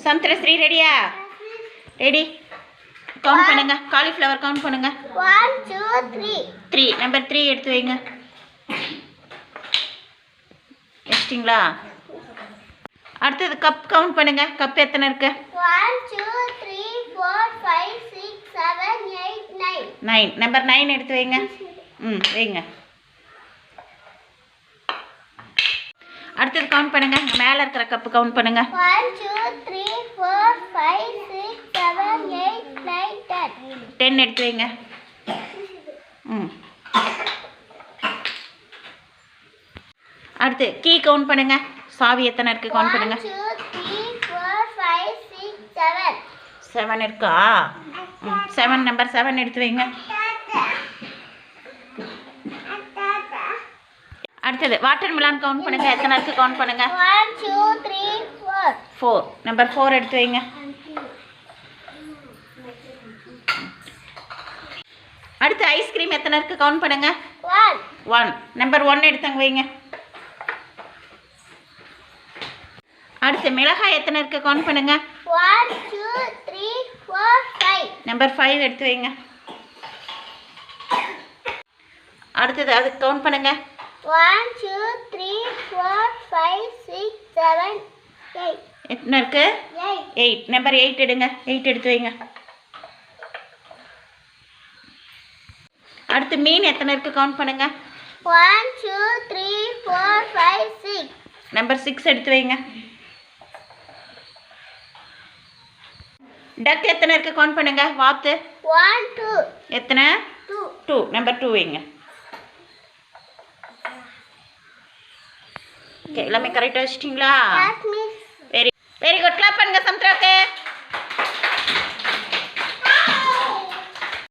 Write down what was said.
சந்திரஸ்ரீ ரெடியா? Ready. Count பண்ணுங்க. Cauliflower count பண்ணுங்க. 1 2 3. 3. நம்பர் 3 எடுத்து வைங்க. வச்சிட்டிங்களா? அடுத்தது கப் கவுண்ட் பண்ணுங்க. கப் எத்தனை இருக்கு? 1 2 3 4 5 6 7 8 9. 9. நம்பர் 9 எடுத்து வைங்க. வைங்க. அடுத்தது கவுண்ட் பண்ணுங்க. மேலே இருக்கிற கப்பு கவுண்ட் பண்ணுங்க. 1 2 3 4 5 6 7 8 9 10. 10 எடுத்து வைங்க. அடுத்து கீ கவுண்ட் பண்ணுங்க. சாவி எத்தனை இருக்கு கவுண்ட் பண்ணுங்க. 1 2 3 4 5 6 7. 7 இருக்கா? 7. நம்பர் 7 எடுத்து வைங்க. அடுத்தது வாட்டர் மிலான் கவுண்ட் பண்ணுங்க. எத்தனை இருக்கு கவுண்ட் பண்ணுங்க. 1 2 3 4. 4. நம்பர் 4 எடுத்து வைங்க. அடுத்து ஐஸ்கிரீம் எத்தனை இருக்கு கவுண்ட் பண்ணுங்க. 1. நம்பர் 1 எடுத்தாங்க வைங்க. அடுத்து மிளகாய் எத்தனை இருக்கு கவுண்ட் பண்ணுங்க. 1 2 3 4 5. நம்பர் 5 எடுத்து வைங்க. அடுத்தது அது கவுண்ட் பண்ணுங்க. 1 2 3 4 5 6 7 8. எத்தனை இருக்கு? 8. நம்பர் 8 எடுங்க. 8 எடுத்து வைங்க. அடுத்து மீன் எத்தனை இருக்கு கவுண்ட் பண்ணுங்க. 1 2 3 4 5 6. நம்பர் 6 எடுத்து வைங்க. டக் எத்தனை இருக்கு கவுண்ட் பண்ணுங்க. வாத்து 1 2. எத்தனை? 2. 2. நம்பர் 2 வைங்க. ஓகே, எல்லாமே கரெக்டாக வச்சிட்டிங்களா? That's me.